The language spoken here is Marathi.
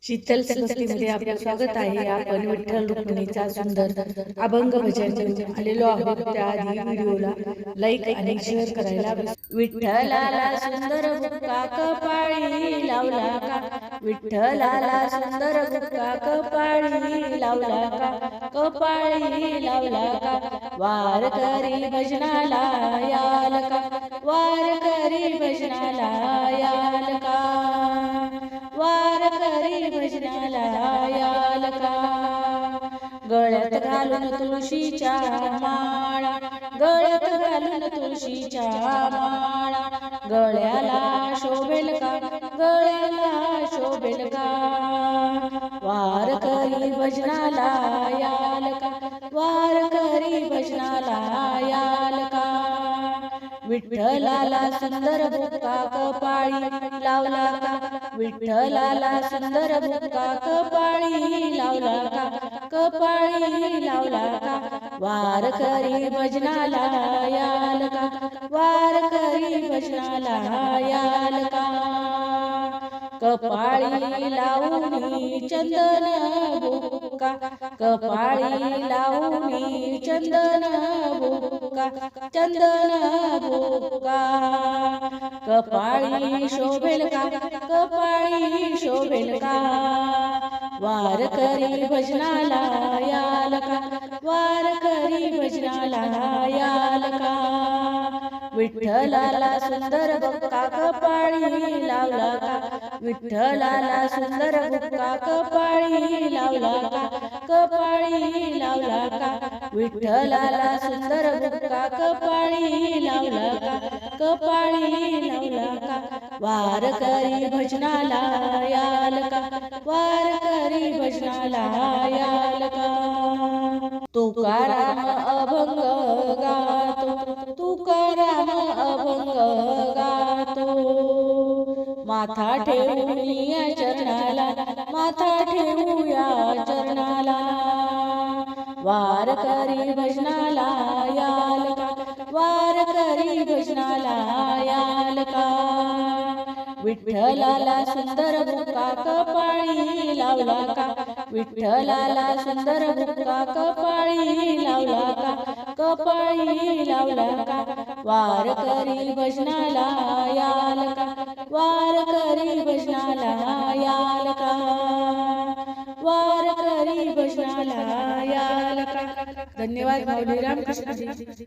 शीतल संस्कृतीमध्ये आपलं स्वागत आहे। आपण विठ्ठल रुक्मिणीचा सुंदर अभंग भजन घेऊन आलेलो आहोत। त्याआधी व्हिडिओला लाईक आणि शेअर करायला विठ्ठलाला सुंदर बुक्का कपाळी लावला का, विठ्ठलाला सुंदर बुक्का कपाळी लावला का, कपाळी लावला का, वारकरी भजनाला याल का, वारकरी भजनाला याल का, वारकरी भजनाला याल का, गळ्यात घालून तुळशीच्या माळा, गळ्यात घालून तुळशीच्या माळा, गळ्याला शोभेल का, गळ्याला शोभेल का, वारकरी भजनाला याल का, वारकरी भजनाला याल का, विठ्ठलाला सुंदर बुक्का कपाळी लावला का, विठ्ठलाला सुंदर बुक्का कपाळी लावला का, कपाळी लावला का, वारकरी भजनाला याल का, वारकरी भजनाला याल का, कपाळी लावूनी चंदन बुक्का, कपाळी लावूनी चंदन बुक्का, चंदन बुक्का, कपाळी शोभेल का, कपाळी शोभेल का, वारकरी भजनाला याल का, वारकरी भजनाला याल का, विठ्ठलाला सुंदर बुक्का कपाळी लावला का, विठ्ठलाला सुंदर बुक्का कपाळी लावला का, कपाळी लावला का, विठ्ठलाला सुंदर बुक्का कपाळी लावला का, कपाळी लावला का, वारकरी भजनाला याल का, वारकरी भजनाला याल का, तुकाराम अभंग गातो, तुकाराम अभंग गातो, माथा ठेवूया चरणाला, माथा ठेवूया चरणाला, वारकरी भजनाला याल का, वारकरी भजनाला याल का, विठ्ठलाला सुंदर बुक्का कपाळी लावला का, विठ्ठलाला सुंदर बुक्का कपाळी लावला का, कपाळी लावला का, वारकरी भजनाला याल का, वारकरी भजनाला याल का, वारकरी भजनाला याल का। धन्यवाद। माऊली रामकृष्ण जी।